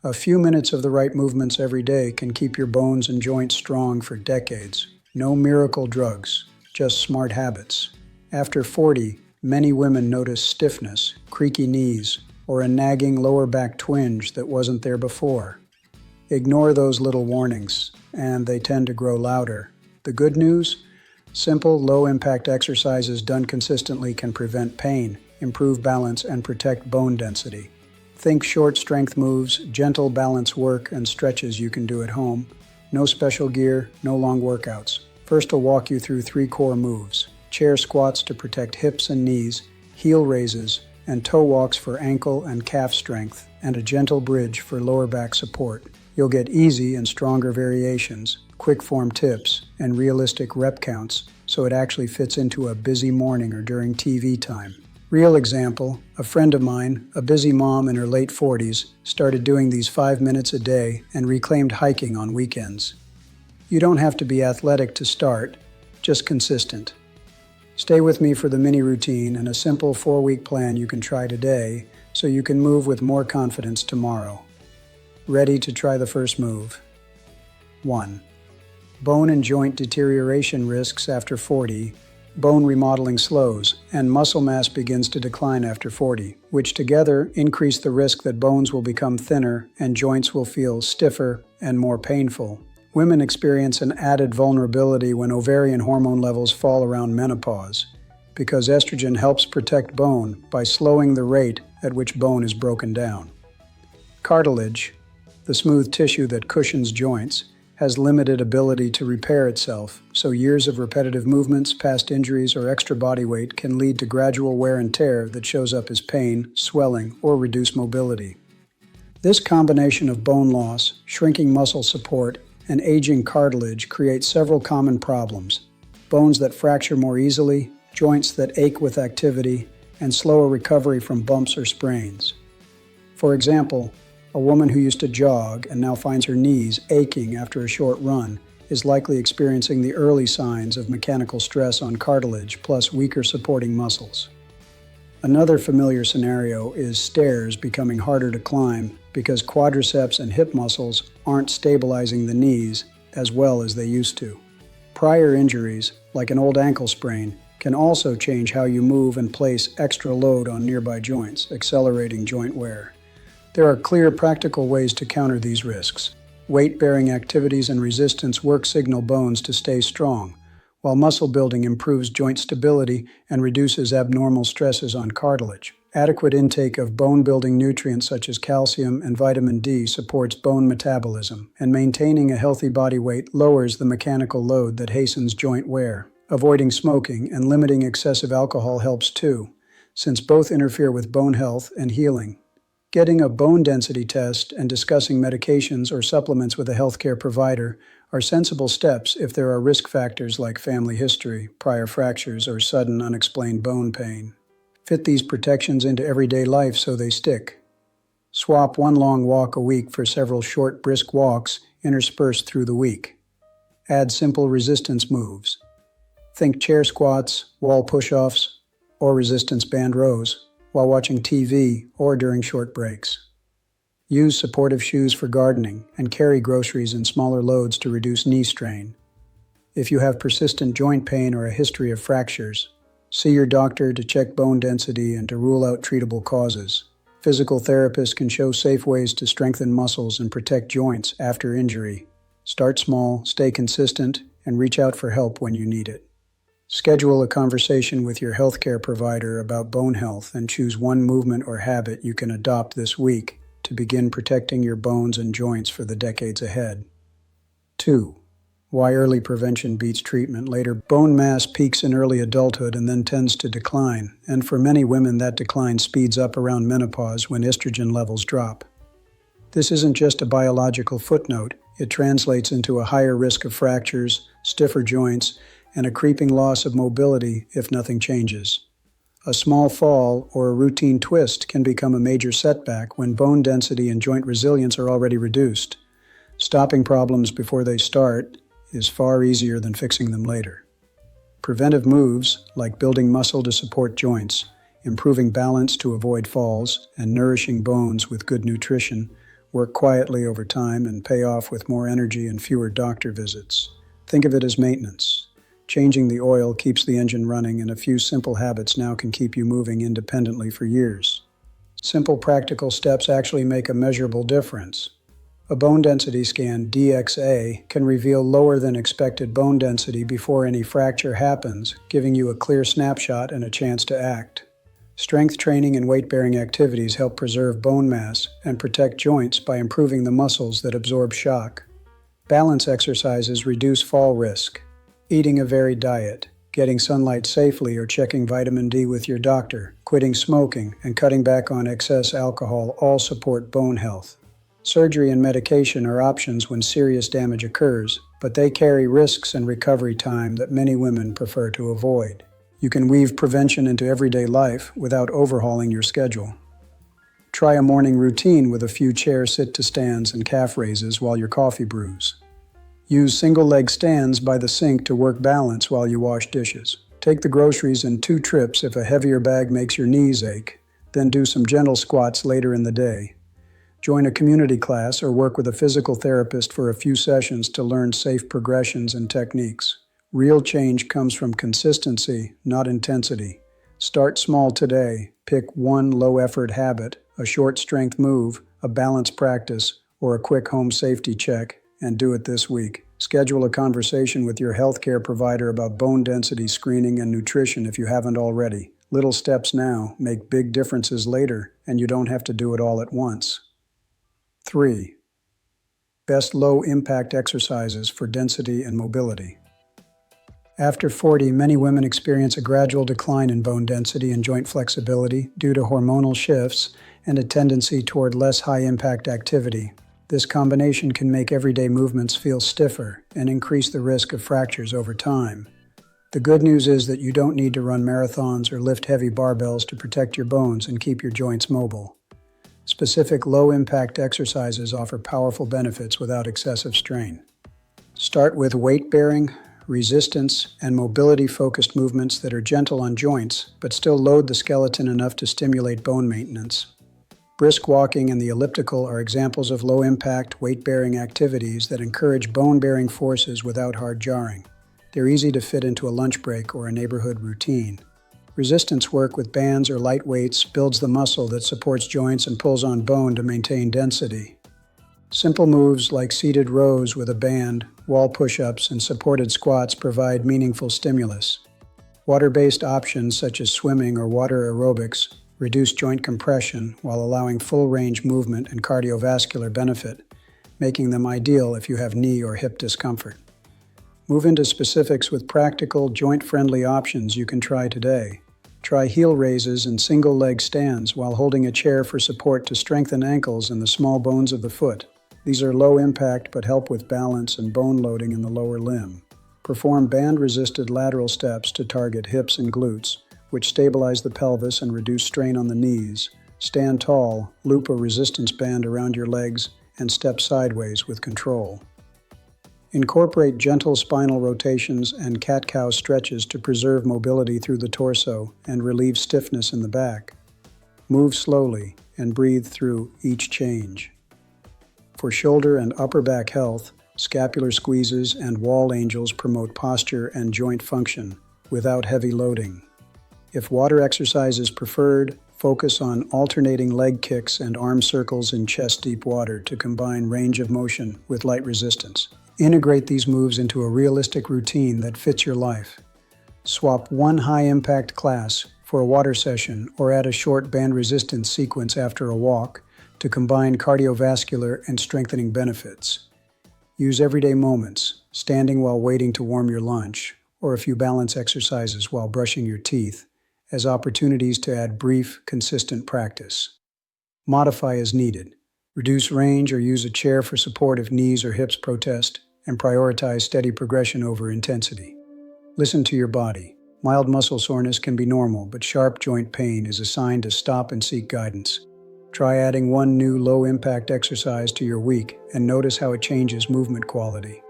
A few minutes of the right movements every day can keep your bones and joints strong for decades. No miracle drugs, just smart habits. After 40, many women notice stiffness, creaky knees, or a nagging lower back twinge that wasn't there before. Ignore those little warnings, and they tend to grow louder. The good news? Simple, low-impact exercises done consistently can prevent pain, improve balance, and protect bone density. Think short strength moves, gentle balance work, and stretches you can do at home. No special gear, no long workouts. First, I'll walk you through 3 core moves: chair squats to protect hips and knees, heel raises, and toe walks for ankle and calf strength, and a gentle bridge for lower back support. You'll get easy and stronger variations, quick form tips, and realistic rep counts, so it actually fits into a busy morning or during TV time. Real example, a friend of mine, a busy mom in her late 40s, started doing these 5 minutes a day and reclaimed hiking on weekends. You don't have to be athletic to start, just consistent. Stay with me for the mini routine and a simple 4-week plan you can try today so you can move with more confidence tomorrow. Ready to try the first move? 1. Bone and joint deterioration risks after 40. Bone remodeling slows, and muscle mass begins to decline after 40, which together increase the risk that bones will become thinner and joints will feel stiffer and more painful. Women experience an added vulnerability when ovarian hormone levels fall around menopause, because estrogen helps protect bone by slowing the rate at which bone is broken down. Cartilage, the smooth tissue that cushions joints, has limited ability to repair itself, so years of repetitive movements, past injuries, or extra body weight can lead to gradual wear and tear that shows up as pain, swelling, or reduced mobility. This combination of bone loss, shrinking muscle support, and aging cartilage creates several common problems: bones that fracture more easily, joints that ache with activity, and slower recovery from bumps or sprains. For example, a woman who used to jog and now finds her knees aching after a short run is likely experiencing the early signs of mechanical stress on cartilage plus weaker supporting muscles. Another familiar scenario is stairs becoming harder to climb because quadriceps and hip muscles aren't stabilizing the knees as well as they used to. Prior injuries, like an old ankle sprain, can also change how you move and place extra load on nearby joints, accelerating joint wear. There are clear, practical ways to counter these risks. Weight-bearing activities and resistance work signal bones to stay strong, while muscle building improves joint stability and reduces abnormal stresses on cartilage. Adequate intake of bone-building nutrients such as calcium and vitamin D supports bone metabolism, and maintaining a healthy body weight lowers the mechanical load that hastens joint wear. Avoiding smoking and limiting excessive alcohol helps too, since both interfere with bone health and healing. Getting a bone density test and discussing medications or supplements with a healthcare provider are sensible steps if there are risk factors like family history, prior fractures, or sudden unexplained bone pain. Fit these protections into everyday life so they stick. Swap one long walk a week for several short, brisk walks interspersed through the week. Add simple resistance moves. Think chair squats, wall push-offs, or resistance band rows while watching TV or during short breaks. Use supportive shoes for gardening and carry groceries in smaller loads to reduce knee strain. If you have persistent joint pain or a history of fractures, see your doctor to check bone density and to rule out treatable causes. Physical therapists can show safe ways to strengthen muscles and protect joints after injury. Start small, stay consistent, and reach out for help when you need it. Schedule a conversation with your healthcare provider about bone health and choose one movement or habit you can adopt this week to begin protecting your bones and joints for the decades ahead. 2. Why early prevention beats treatment later. Bone mass peaks in early adulthood and then tends to decline, and for many women that decline speeds up around menopause when estrogen levels drop. This isn't just a biological footnote, it translates into a higher risk of fractures, stiffer joints, and a creeping loss of mobility if nothing changes. A small fall or a routine twist can become a major setback when bone density and joint resilience are already reduced. Stopping problems before they start is far easier than fixing them later. Preventive moves, like building muscle to support joints, improving balance to avoid falls, and nourishing bones with good nutrition, work quietly over time, and pay off with more energy and fewer doctor visits. Think of it as maintenance. Changing the oil keeps the engine running, and a few simple habits now can keep you moving independently for years. Simple practical steps actually make a measurable difference. A bone density scan, DXA, can reveal lower than expected bone density before any fracture happens, giving you a clear snapshot and a chance to act. Strength training and weight-bearing activities help preserve bone mass and protect joints by improving the muscles that absorb shock. Balance exercises reduce fall risk. Eating a varied diet, getting sunlight safely or checking vitamin D with your doctor, quitting smoking, and cutting back on excess alcohol all support bone health. Surgery and medication are options when serious damage occurs, but they carry risks and recovery time that many women prefer to avoid. You can weave prevention into everyday life without overhauling your schedule. Try a morning routine with a few chair sit-to-stands and calf raises while your coffee brews. Use single-leg stands by the sink to work balance while you wash dishes. Take the groceries in 2 trips if a heavier bag makes your knees ache, then do some gentle squats later in the day. Join a community class or work with a physical therapist for a few sessions to learn safe progressions and techniques. Real change comes from consistency, not intensity. Start small today. Pick one low-effort habit, a short strength move, a balance practice, or a quick home safety check, and do it this week. Schedule a conversation with your healthcare provider about bone density screening and nutrition if you haven't already. Little steps now make big differences later, and you don't have to do it all at once. 3. Best low-impact exercises for density and mobility. After 40, many women experience a gradual decline in bone density and joint flexibility due to hormonal shifts and a tendency toward less high-impact activity. This combination can make everyday movements feel stiffer and increase the risk of fractures over time. The good news is that you don't need to run marathons or lift heavy barbells to protect your bones and keep your joints mobile. Specific low-impact exercises offer powerful benefits without excessive strain. Start with weight-bearing, resistance, and mobility-focused movements that are gentle on joints, but still load the skeleton enough to stimulate bone maintenance. Brisk walking and the elliptical are examples of low-impact, weight-bearing activities that encourage bone-bearing forces without hard jarring. They're easy to fit into a lunch break or a neighborhood routine. Resistance work with bands or light weights builds the muscle that supports joints and pulls on bone to maintain density. Simple moves like seated rows with a band, wall push-ups, and supported squats provide meaningful stimulus. Water-based options such as swimming or water aerobics reduce joint compression while allowing full-range movement and cardiovascular benefit, making them ideal if you have knee or hip discomfort. Move into specifics with practical, joint-friendly options you can try today. Try heel raises and single-leg stands while holding a chair for support to strengthen ankles and the small bones of the foot. These are low impact but help with balance and bone loading in the lower limb. Perform band-resisted lateral steps to target hips and glutes, which stabilize the pelvis and reduce strain on the knees. Stand tall, loop a resistance band around your legs, and step sideways with control. Incorporate gentle spinal rotations and cat-cow stretches to preserve mobility through the torso and relieve stiffness in the back. Move slowly and breathe through each change. For shoulder and upper back health, scapular squeezes and wall angels promote posture and joint function without heavy loading. If water exercise is preferred, focus on alternating leg kicks and arm circles in chest-deep water to combine range of motion with light resistance. Integrate these moves into a realistic routine that fits your life. Swap one high-impact class for a water session or add a short band resistance sequence after a walk to combine cardiovascular and strengthening benefits. Use everyday moments, standing while waiting to warm your lunch, or a few balance exercises while brushing your teeth, as opportunities to add brief, consistent practice. Modify as needed. Reduce range or use a chair for support if knees or hips protest, and prioritize steady progression over intensity. Listen to your body. Mild muscle soreness can be normal, but sharp joint pain is a sign to stop and seek guidance. Try adding one new low-impact exercise to your week and notice how it changes movement quality.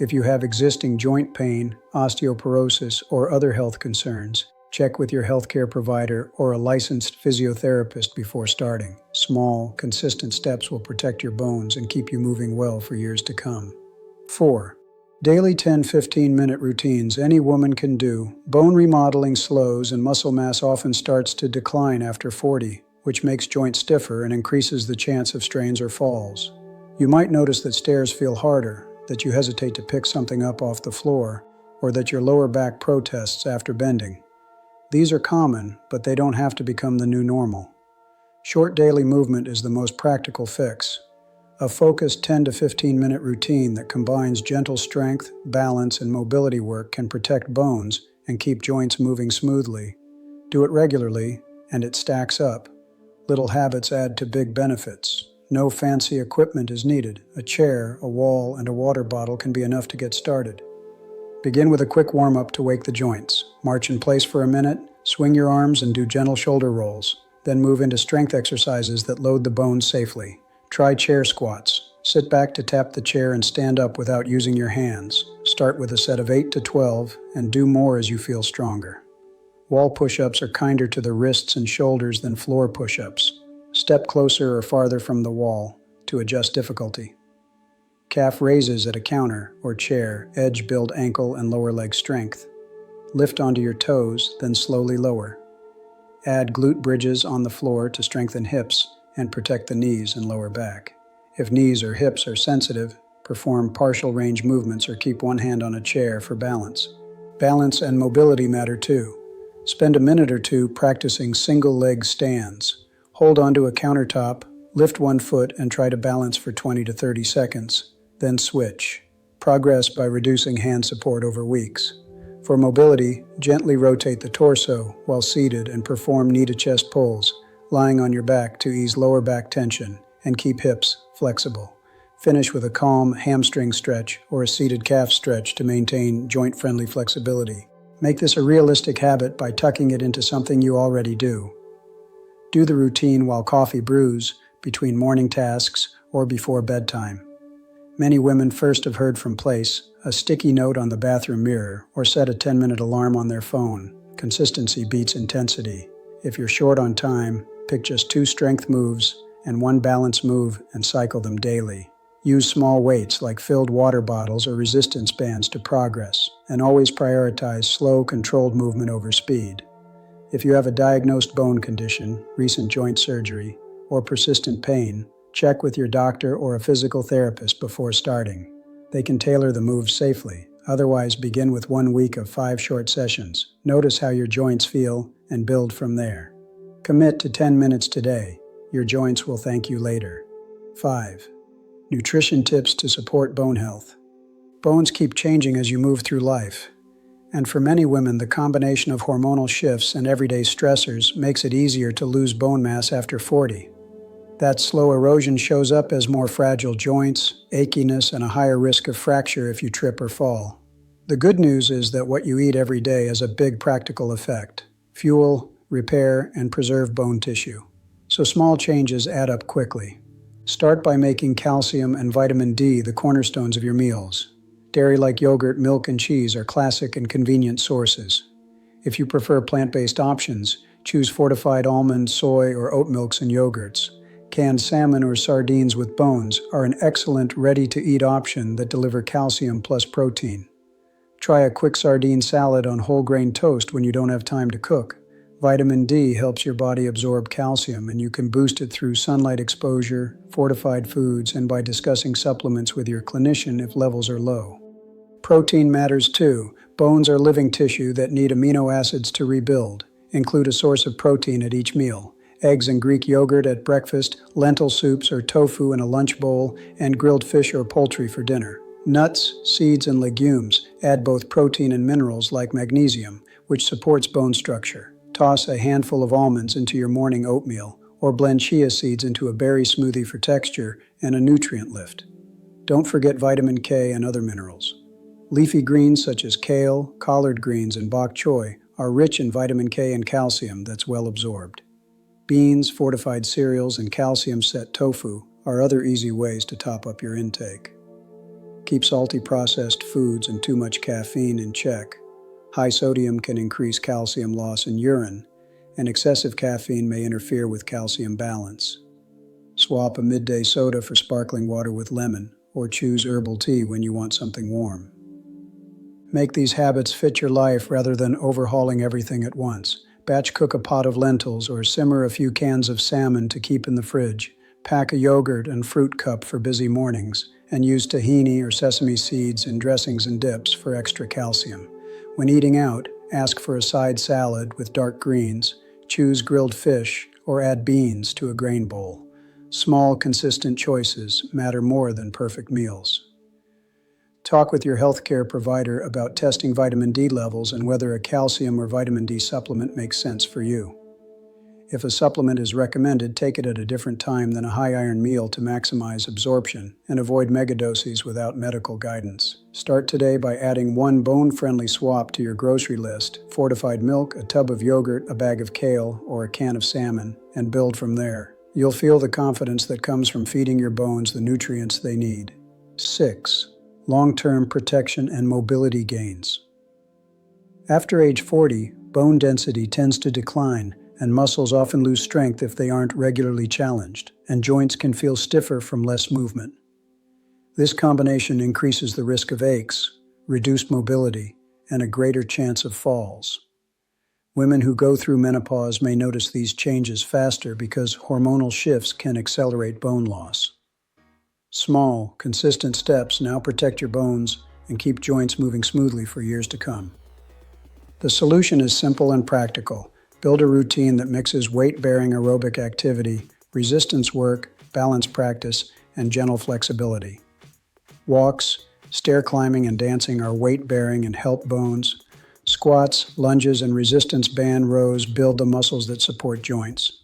If you have existing joint pain, osteoporosis, or other health concerns, Check with your healthcare provider or a licensed physiotherapist before starting. Small, consistent steps will protect your bones and keep you moving well for years to come. 4. Daily 10-15-minute routines any woman can do. Bone remodeling slows and muscle mass often starts to decline after 40, which makes joints stiffer and increases the chance of strains or falls. You might notice that stairs feel harder, that you hesitate to pick something up off the floor, or that your lower back protests after bending. These are common, but they don't have to become the new normal. Short daily movement is the most practical fix. A focused 10 to 15-minute routine that combines gentle strength, balance, and mobility work can protect bones and keep joints moving smoothly. Do it regularly, and it stacks up. Little habits add to big benefits. No fancy equipment is needed. A chair, a wall, and a water bottle can be enough to get started. Begin with a quick warm-up to wake the joints. March in place for a minute, swing your arms and do gentle shoulder rolls. Then move into strength exercises that load the bones safely. Try chair squats. Sit back to tap the chair and stand up without using your hands. Start with a set of 8 to 12 and do more as you feel stronger. Wall push-ups are kinder to the wrists and shoulders than floor push-ups. Step closer or farther from the wall to adjust difficulty. Calf raises at a counter or chair, edge build ankle and lower leg strength. Lift onto your toes, then slowly lower. Add glute bridges on the floor to strengthen hips and protect the knees and lower back. If knees or hips are sensitive, perform partial range movements or keep one hand on a chair for balance. Balance and mobility matter too. Spend a minute or two practicing single leg stands. Hold onto a countertop, lift one foot and try to balance for 20 to 30 seconds. Then switch. Progress by reducing hand support over weeks. For mobility, gently rotate the torso while seated and perform knee-to-chest pulls, lying on your back to ease lower back tension and keep hips flexible. Finish with a calm hamstring stretch or a seated calf stretch to maintain joint-friendly flexibility. Make this a realistic habit by tucking it into something you already do. Do the routine while coffee brews, between morning tasks, or before bedtime. Many women first have heard from place, a sticky note on the bathroom mirror, or set a 10-minute alarm on their phone. Consistency beats intensity. If you're short on time, pick just 2 strength moves and 1 balance move and cycle them daily. Use small weights like filled water bottles or resistance bands to progress, and always prioritize slow, controlled movement over speed. If you have a diagnosed bone condition, recent joint surgery, or persistent pain, check with your doctor or a physical therapist before starting. They can tailor the moves safely. Otherwise, begin with 1 week of 5 short sessions. Notice how your joints feel and build from there. Commit to 10 minutes today. Your joints will thank you later. 5. Nutrition tips to support bone health. Bones keep changing as you move through life. And for many women, the combination of hormonal shifts and everyday stressors makes it easier to lose bone mass after 40. That slow erosion shows up as more fragile joints, achiness, and a higher risk of fracture if you trip or fall. The good news is that what you eat every day has a big practical effect: fuel, repair, and preserve bone tissue. So small changes add up quickly. Start by making calcium and vitamin D the cornerstones of your meals. Dairy like yogurt, milk, and cheese are classic and convenient sources. If you prefer plant-based options, choose fortified almond, soy, or oat milks and yogurts. Canned salmon or sardines with bones are an excellent ready-to-eat option that deliver calcium plus protein. Try a quick sardine salad on whole grain toast when you don't have time to cook. Vitamin D helps your body absorb calcium, and you can boost it through sunlight exposure, fortified foods, and by discussing supplements with your clinician if levels are low. Protein matters too. Bones are living tissue that need amino acids to rebuild. Include a source of protein at each meal. Eggs and Greek yogurt at breakfast, lentil soups or tofu in a lunch bowl, and grilled fish or poultry for dinner. Nuts, seeds, and legumes add both protein and minerals like magnesium, which supports bone structure. Toss a handful of almonds into your morning oatmeal, or blend chia seeds into a berry smoothie for texture and a nutrient lift. Don't forget vitamin K and other minerals. Leafy greens such as kale, collard greens, and bok choy are rich in vitamin K and calcium that's well absorbed. Beans, fortified cereals, and calcium-set tofu are other easy ways to top up your intake. Keep salty processed foods and too much caffeine in check. High sodium can increase calcium loss in urine, and excessive caffeine may interfere with calcium balance. Swap a midday soda for sparkling water with lemon, or choose herbal tea when you want something warm. Make these habits fit your life rather than overhauling everything at once. Batch cook a pot of lentils or simmer a few cans of salmon to keep in the fridge. Pack a yogurt and fruit cup for busy mornings, and use tahini or sesame seeds in dressings and dips for extra calcium. When eating out, ask for a side salad with dark greens, choose grilled fish, or add beans to a grain bowl. Small, consistent choices matter more than perfect meals. Talk with your healthcare provider about testing vitamin D levels and whether a calcium or vitamin D supplement makes sense for you. If a supplement is recommended, take it at a different time than a high-iron meal to maximize absorption, and avoid megadoses without medical guidance. Start today by adding one bone-friendly swap to your grocery list: fortified milk, a tub of yogurt, a bag of kale, or a can of salmon, and build from there. You'll feel the confidence that comes from feeding your bones the nutrients they need. 6. Long-term protection and mobility gains. After age 40, bone density tends to decline, and muscles often lose strength if they aren't regularly challenged, and joints can feel stiffer from less movement. This combination increases the risk of aches, reduced mobility, and a greater chance of falls. Women who go through menopause may notice these changes faster because hormonal shifts can accelerate bone loss. Small, consistent steps now protect your bones and keep joints moving smoothly for years to come. The solution is simple and practical. Build a routine that mixes weight-bearing aerobic activity, resistance work, balance practice, and gentle flexibility. Walks, stair climbing, and dancing are weight-bearing and help bones. Squats, lunges, and resistance band rows build the muscles that support joints.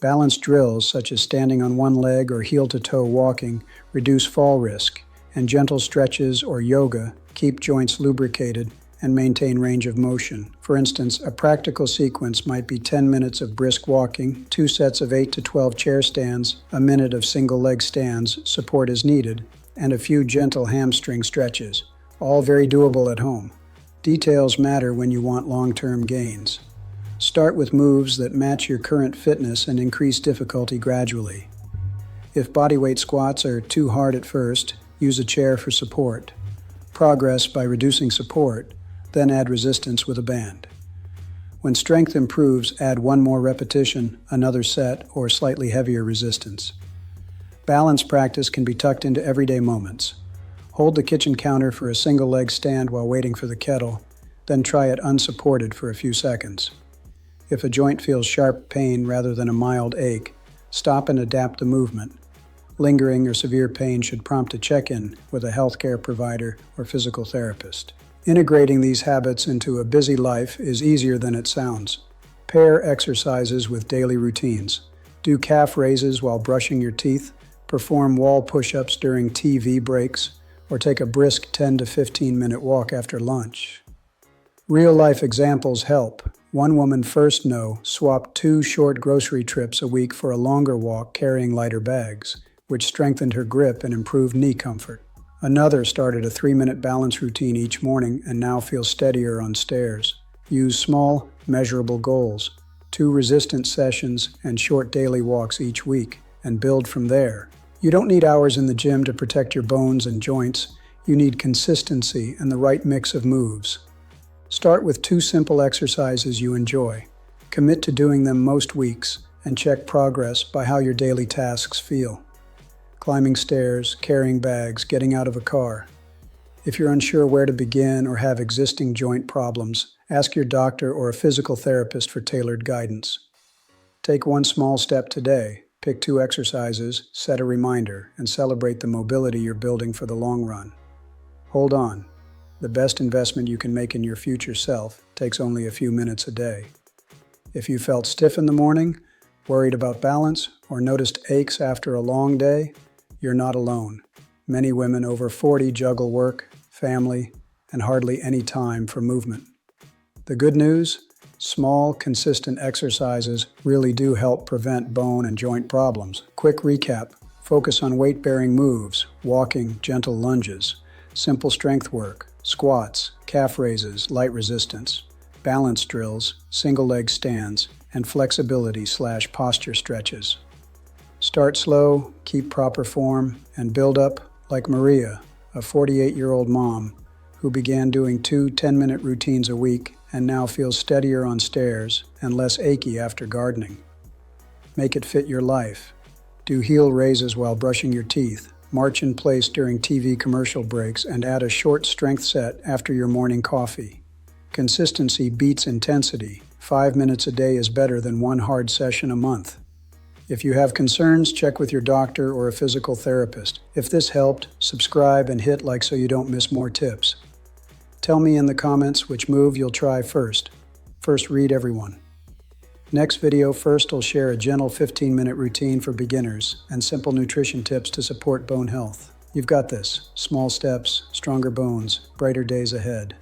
Balance drills, such as standing on one leg or heel-to-toe walking, reduce fall risk, and gentle stretches or yoga keep joints lubricated and maintain range of motion. For instance, a practical sequence might be 10 minutes of brisk walking, 2 sets of 8 to 12 chair stands, a minute of single leg stands, support as needed, and a few gentle hamstring stretches, all very doable at home. Details matter when you want long-term gains. Start with moves that match your current fitness and increase difficulty gradually. If bodyweight squats are too hard at first, use a chair for support. Progress by reducing support, then add resistance with a band. When strength improves, add one more repetition, another set, or slightly heavier resistance. Balance practice can be tucked into everyday moments. Hold the kitchen counter for a single leg stand while waiting for the kettle, then try it unsupported for a few seconds. If a joint feels sharp pain rather than a mild ache, stop and adapt the movement. Lingering or severe pain should prompt a check-in with a healthcare provider or physical therapist. Integrating these habits into a busy life is easier than it sounds. Pair exercises with daily routines. Do calf raises while brushing your teeth, perform wall push-ups during TV breaks, or take a brisk 10 to 15-minute walk after lunch. Real-life examples help. One woman first swapped 2 short grocery trips a week for a longer walk carrying lighter bags, which strengthened her grip and improved knee comfort. Another started a 3-minute balance routine each morning and now feels steadier on stairs. Use small, measurable goals, 2 resistance sessions and short daily walks each week, and build from there. You don't need hours in the gym to protect your bones and joints. You need consistency and the right mix of moves. Start with 2 simple exercises you enjoy. Commit to doing them most weeks and check progress by how your daily tasks feel. Climbing stairs, carrying bags, getting out of a car. If you're unsure where to begin or have existing joint problems, ask your doctor or a physical therapist for tailored guidance. Take one small step today. Pick 2 exercises, set a reminder, and celebrate the mobility you're building for the long run. Hold on. The best investment you can make in your future self takes only a few minutes a day. If you felt stiff in the morning, worried about balance, or noticed aches after a long day, you're not alone. Many women over 40 juggle work, family, and hardly any time for movement. The good news? Small, consistent exercises really do help prevent bone and joint problems. Quick recap. Focus on weight-bearing moves, walking, gentle lunges. Simple strength work, squats, calf raises, light resistance, balance drills, single leg stands, and flexibility/posture stretches. Start slow, keep proper form, and build up like Maria, a 48-year-old mom who began doing 2 10-minute routines a week and now feels steadier on stairs and less achy after gardening. Make it fit your life. Do heel raises while brushing your teeth, march in place during TV commercial breaks, and add a short strength set after your morning coffee. Consistency beats intensity. 5 minutes a day is better than one hard session a month. If you have concerns, check with your doctor or a physical therapist. If this helped, subscribe and hit like so you don't miss more tips. Tell me in the comments which move you'll try first. First, read everyone. Next video, first I'll share a gentle 15-minute routine for beginners and simple nutrition tips to support bone health. You've got this. Small steps, stronger bones, brighter days ahead.